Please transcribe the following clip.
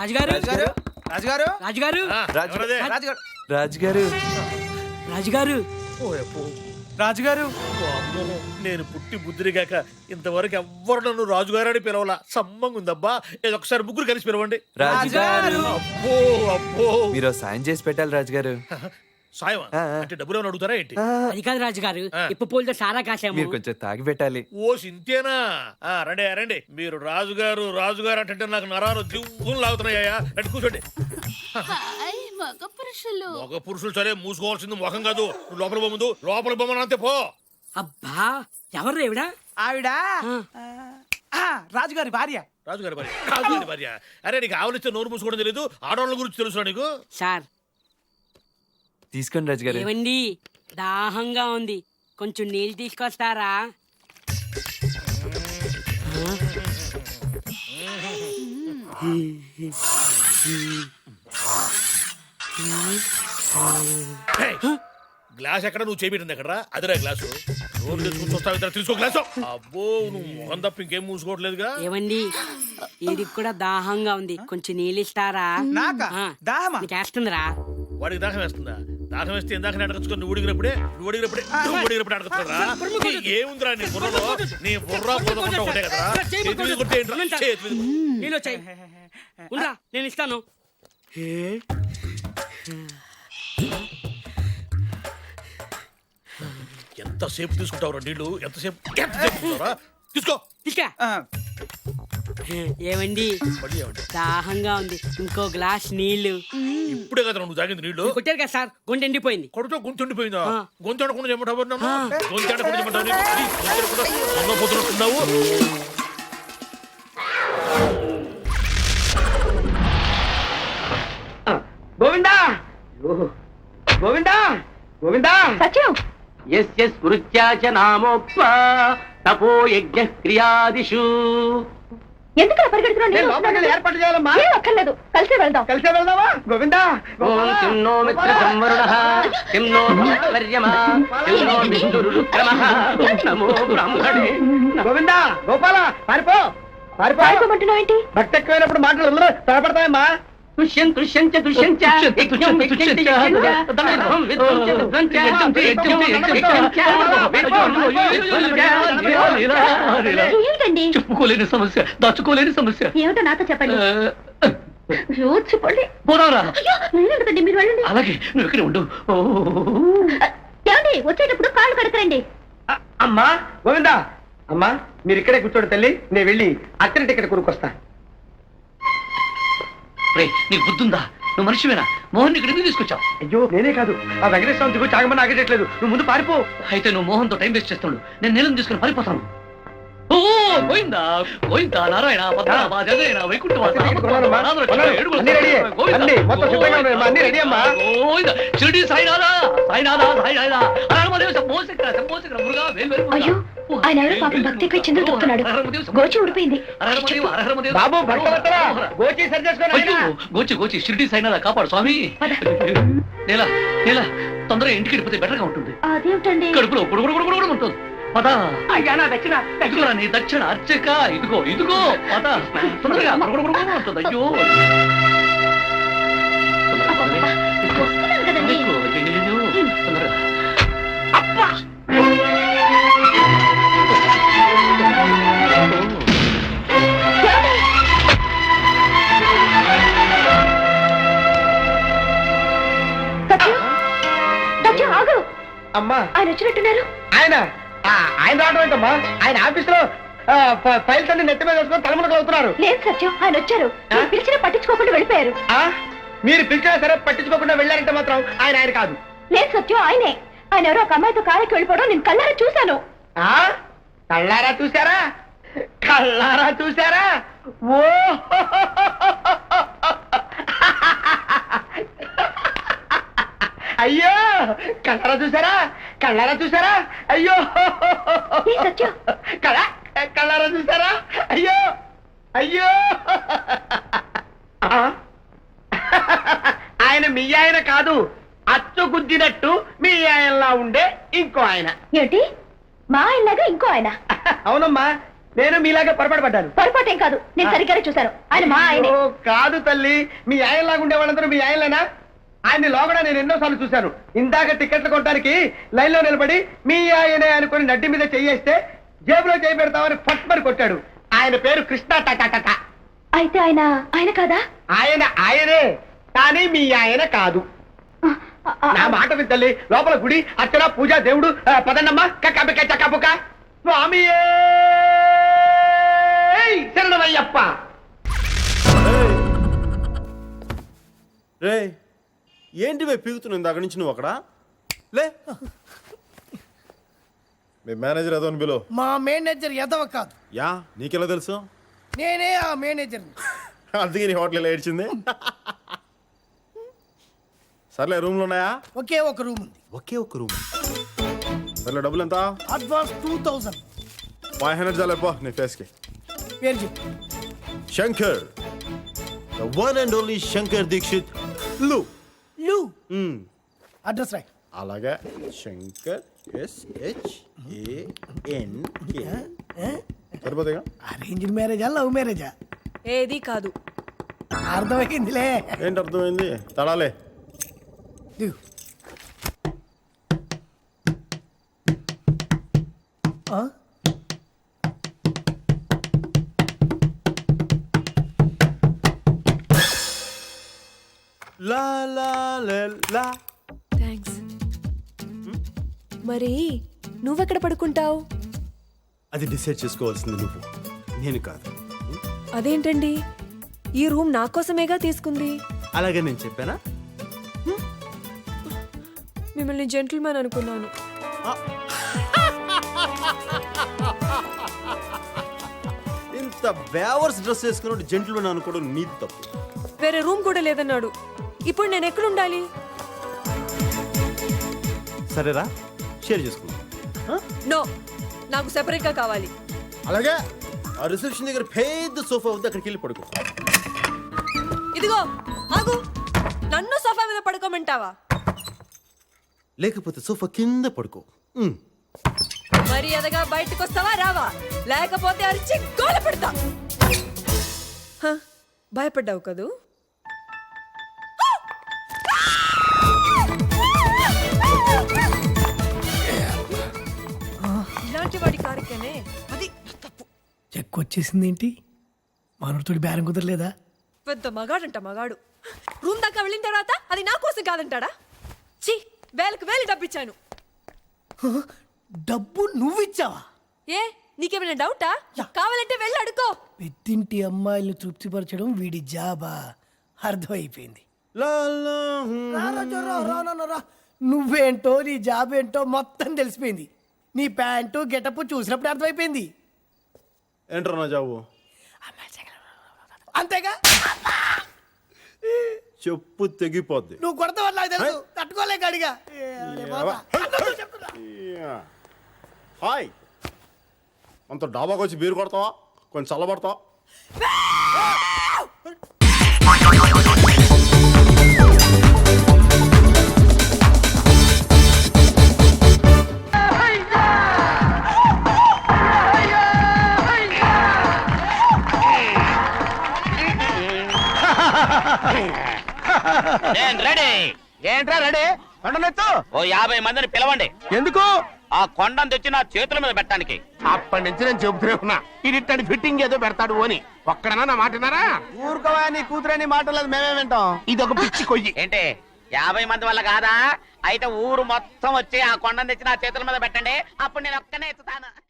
రాజుగారు రాజుగారు రాజుగారు రాజుగారు రాజుగారు రాజుగారు రాజుగారు నేను పుట్టి బుద్ధిరిగాక ఇంతవరకు ఎవ్వరు నన్ను రాజుగారు అని పిలవాల సమ్మంగా ఉందబ్బా ఏదో ఒకసారి ముగ్గురు కలిసి పిలవండి. రాజుగారు అబ్బో అబ్బో మీరు సాయం చేసి పెట్టాలి రాజుగారు. సాయం అంటే డబ్బులు ఏమైనా అడుగుతారా ఏంటి? అది కాదు రాజుగారు, ఇప్పు పూలతో సారా కాసాము. మీరు కొంచెం తాగి పెట్టాలి. ఓ సింతేనా? రండి రండి. మీరు రాజుగారు రాజుగారు అంటే నాకు నరాలు జివ్వులు లాగుతున్నాయా? రండి కూర్చోండి. మగ పురుషులు సరే మూసుకోవాల్సింది ముఖం కాదు. నువ్వు లోపల బొమ్మందు లోపల బొమ్మను అంతే పో. అబ్బా ఎవరు రేవిడా? ఆవిడ రాజుగారి భార్య. రాజుగారి భార్య రాజుగారి భార్య. అరే నీకు ఆవులిస్తే నోరు మూసుకోవడం తెలియదు, ఆడవాళ్ళ గురించి తెలుసు నీకు? సార్ తీసుకోండి రాజుగారు. ఏవండి దాహంగా ఉంది, కొంచెం నీళ్ళు తీసుకొస్తారా? గ్లాస్ ఎక్కడ? నువ్వు చేపెట్టింది ఎక్కడ? అదిరా గ్లాసు. నోరు తెచ్చుకుని చూస్తావు, తీసుకో గ్లాసు. అబ్బో నువ్వు మొహం తప్ప ఇంకేం మూసుకోవట్లేదుగా. ఏవండి వీడికి కూడా దాహంగా ఉంది, కొంచెం నీళ్ళు ఇస్తారా? నాకా? దాహమా? చేస్తుందిరా. వాడికి దాహం వేస్తుందా? దాహం వేస్తే ఇందాక అడగచ్చుకో. నువ్వు అడిగినప్పుడే అడగచ్చుకోరా. ఏముందిరా నీ బుర్రలో? నీ బుర్ర బుర్రకుంటా ఒకటే కదరా. నీళ్ళు వచ్చాయి, ఉండరా నేను ఇస్తాను. ఎంతసేపు తీసుకుంటావురా నీళ్లు? ఎంతసేపు తీసుకుంటావురా? తీసుకో. తీసుకా. ఏవండి దాహంగా ఉంది, ఇంకో గ్లాస్ నీళ్లు. ఇప్పుడే కదా నువ్వు తాగింది నీళ్లు? కొట్టారు కదా సార్, గుండె ఎండిపోయింది. కొడుతో గొంతు ఎండిపోయిందా? గొంతు ఆడకుండా చెమ్మటావు నన్ను? గొంతు ఆడకుండా చెమ్మటావు? గోవిందా గోవిందా గోవిందా సత్యం యస్య స్మృత్యాచ నామోక్త్వ తపో యజ్ఞ క్రియాదిషు. ఎందుకు పరిగెడుతున్నావు? ఏర్పాటు చేయాలమ్మా. అక్కర్లేదు, కలిసి వెళ్దాం. కలిసే వెళ్దామా? గోవిందా ఓం కిం నో మిత్ర సంవరుణః కిం నో భవత్వర్యమా కిం నో విష్ణురుక్రమః నమో బ్రహ్మణే. గోవిందా గోపాల పారిపో పారిపో. పారిపోమంటున్నావు ఏంటి? భక్తి ఎక్కువైనప్పుడు మాటలు అందరూ తడపడతాయమ్మా. తుష్యం తుష్యం చ తుష్యం చ యజ్ఞం యజ్ఞం చ యజ్ఞం ధర్మం విద్వం చ విద్వం చ యజ్ఞం యజ్ఞం చ ఏంటండి? చెప్పుకోలేని సమస్య, దాచుకోలేని సమస్య. ఏమిటో నాతో చెప్పండి. చూడండి పోరారా. నేనండి, మీరు వెళ్ళండి. అలాగే నువ్వు ఇక్కడ ఉండు. ఏమండి వచ్చేటప్పుడు కాళ్ళు కడకరండి. అమ్మా గోవిందా అమ్మా మీరు ఇక్కడే కూర్చోండి తల్లి, నేను వెళ్ళి అక్కడి టికెట్ కొనుక్కొస్తా. నీకు బుద్ధుందా? నువ్వు మనిషివేనా? మోహన్ ఇక్కడ తీసుకొచ్చావు. అయ్యో నేనే కాదు, ఆ వెంకటేశ్వర దిగు చాగమని ఆగట్లేదు. నువ్వు ముందు పారిపో. అయితే నువ్వు మోహన్తో టైం వేస్ట్ చేస్తున్నాడు. నేను నీళ్ళని తీసుకుని పారిపోతాను. ఓ గోవిందా గోవిందా నారాయణ పద్మనాభ వైకుంఠవాస షిరిడి సాయినాథా సాయినాథా సాయినాథా హరమదేవ శంభో శంకర శంభో శంకర మురుగా అయ్యో ఆయన ఎవరో పాపం భక్తిపై చిందులు తొక్కుతున్నాడు. గోచి ఊడిపోయింది. బాబు గోచి సరి చేసుకో. గోచి గోచి షిరిడి సాయినాథా కాపాడు స్వామి. నేలా నేలా తొందరగా ఇంటికి వెళ్ళిపోతే బెటర్ గా ఉంటుంది. అదేమిటండి? కడుపులో గుడుగుడు ఉంటుంది. పద అయ్యా నా దక్షిణ ఇదిగో నీ దక్షిణ అర్చక. ఇదిగో ఇదిగో పద తొందరగా ఉంటుంది. అయ్యో తొందరగా. అబ్బా ఆగు. అమ్మా ఆయన వచ్చినట్టున్నారు. ఆయన రావడం ఏంటమ్మా? ఆయన ఆఫీస్ లో ఫైల్స్ అన్ని నెత్తి మీద వేసుకొని తలమునకలు అవుతున్నారు. లేదు సత్యం, ఆయన వచ్చారు. పిలిచినా పట్టించుకోకుండా వెళ్ళిపోయారు. మీరు పిలిచినా సరే పట్టించుకోకుండా వెళ్ళారంటే మాత్రం ఆయన కాదు. లేదు సత్యం ఆయనే. ఆయన ఎవరో ఒక అమ్మాయితో కారెక్కి వెళ్ళిపోవడం నేను కళ్ళారా చూశాను. కళ్ళారా చూసారా? కళ్ళారా చూసారా? ఓ అయ్యో కళ్ళారా చూసారా? కళ్ళారా చూసారా? అయ్యో కళ్ళారా చూసారా? అయ్యో అయ్యో ఆయన మీ ఆయన కాదు, అచ్చు గుద్దినట్టు మీ ఆయనలా ఉండే ఇంకో ఆయన. ఏంటి మా ఆయనలాగా ఇంకో ఆయన? అవునమ్మా, నేను మీలాగే పొరపాటు పడ్డాను. పొరపాటేం కాదు, నేను సరిగ్గానే చూశాను. ఆయన మా ఆయనే. ఓ, కాదు తల్లి, మీ ఆయనలాగా ఉండే వాళ్ళందరూ మీ ఆయనలేనా? ఆయన్ని లోగడ నేను ఎన్నోసార్లు చూశాను. ఇందాక టికెట్లు కొట్టడానికి లైన్ లో నిలబడి మీ ఆయనే అనుకుని నడ్డి మీద చెయ్యేస్తే జేబులో చేయి పెడతామని ఫట్ కొట్టాడు. ఆయన పేరు కృష్ణ టట. అయితే ఆయన ఆయన కాదా? ఆయనే, కానీ మీ ఆయన కాదు. నా మాట విని తల్లి, లోపల గుడి, అర్చన, పూజ, దేవుడు. పదండమ్మా. కక్కబిక్క చక్కబుక్క. స్వామి శరణమయ్యప్ప. రే ఏంటి వే పీగుతున్నావు ఇందాక నుంచి నువ్వు అక్కడ లే. మీ మేనేజర్ ఏదో అని బిలో. మా మేనేజర్ ఎదవ కాదు, యా నీకెలా తెలుసు? నేనే ఆ మేనేజర్. అందుకే నీ హోటల్ ఎలా ఏడ్చింది. సర్లే రూమ్లు ఉన్నాయా? ఒకే ఒక రూమ్ ఉంది. ఒకే ఒక రూమ్. సర్లే డబ్బులు ఎంత? అడ్వాన్స్ 2000. 500 చాలేపో నీ ఫేస్కి. పేరు చెప్పు. Shankar, the one and only Shankar Dikshit లు. లు. అడ్రస్ రాయ్. అలాగే శంకర్ SHANK. సరిపోతాయిగా? అరేంజ్డ్ మ్యారేజా లవ్ మ్యారేజా? ఏది కాదు. అర్థమైందిలే. ఏంటి అర్థమైంది? తడాలే. దిగు. ఆ? లా లా లా లా. థ్యాంక్స్. మరి నువ్వెక్కడ పడుకుంటావు? అది డిసైడ్ చేసుకోవాల్సింది నువ్వు, నేను కాదు. అదేంటండి, ఈ రూమ్ నా కోసమేగా తీసుకుంది. అలాగే నేను చెప్పానా? మిమ్మల్ని జెంటిల్మెన్ అనుకున్నాను. ఇంత బేవర్స్ డ్రెస్ వేసుకున్నట్టు జెంటిల్మెన్ అనుకోవడం నీది తప్పు. వేరే రూమ్ కూడా లేదన్నాడు. ఇప్పుడు నేను ఎక్కడ ఉండాలి? సరేరా, షేర్ చేసుకుందాం. నో, నాకు సెపరేట్ గా కావాలి. అలాగే ఆ రిసెప్షన్ దగ్గర పెద్ద సోఫా ఉంది, అక్కడికి వెళ్ళి పడుకో. ఇదిగో ఆగు, నన్ను సోఫా మీద పడుకోమంటావా? లేకపోతే సోఫా కింద పడుకో. మర్యాదగా బయటకు వస్తావా రావా? లేకపోతే అరిచి గోల పెడతా. భయపడ్డావు కదూ? ఇలాంటి వాడి కారికనే అది తప్పు. చెక్ వచ్చేసింది ఏంటి? మనతోటి బేరం కుదరలేదా? పెద్ద మగాడంట మగాడు. రూమ్ దాకా వెళ్ళిన తర్వాత అది నా కోసం కాదంటాడా? ఛీ, వేలకు వేలు డబ్బిచ్చాను. డబ్బు నువ్విచ్చావా? ఏ, నీకేమైనా డౌటా? కావాలంటే వెళ్ళి అడుకో. పెద్దింటి అమ్మాయిల్ని తృప్తిపరచడం వీడి జాబా? అర్థమైపోయింది. లా లా. రా. నువ్వేంటో నీ జాబ్ ఏంటో మొత్తం తెలిసిపోయింది. నీ ప్యాంటు గెటప్ చూసినప్పుడు అర్థమైపోయింది. ఏంట్రా నా జాబు? అంతేగా, చెప్పు తెగిపోద్ది. నువ్వు కొడతా వల్ల నాకు తెలుసు. తట్టుకోలేక అడిగా. హాయ్, అంత డాబాకి వచ్చి బీరు కొడతావా? కొంచెం చల్లబడతావా? నేను రెడీ. ఏంట్రా రెడీ? కొండనెత్తు. ఓ 50 మందిని పిలవండి. ఎందుకు? ఆ కొండను తెచ్చి నా చేతుల మీద పెట్టడానికి. అప్పటి నుంచి నేను చెబుతూనే ఉన్నా, ఇది ఫిట్టింగ్ ఏదో పెడతాడు అని. ఒక్కడనా నా మాటనారా? ఊరుకోవా, నీ కూతురని మాటలేదు, మేమే వింటాం. ఇది ఒక పిచ్చి కొయ్యి. ఏంటి 50 మంది వల్ల కాదా? అయితే ఊరు మొత్తం వచ్చి ఆ కొండను తెచ్చి నా చేతుల మీద పెట్టండి, అప్పుడు నేను ఒక్కనే ఎత్తుతాను.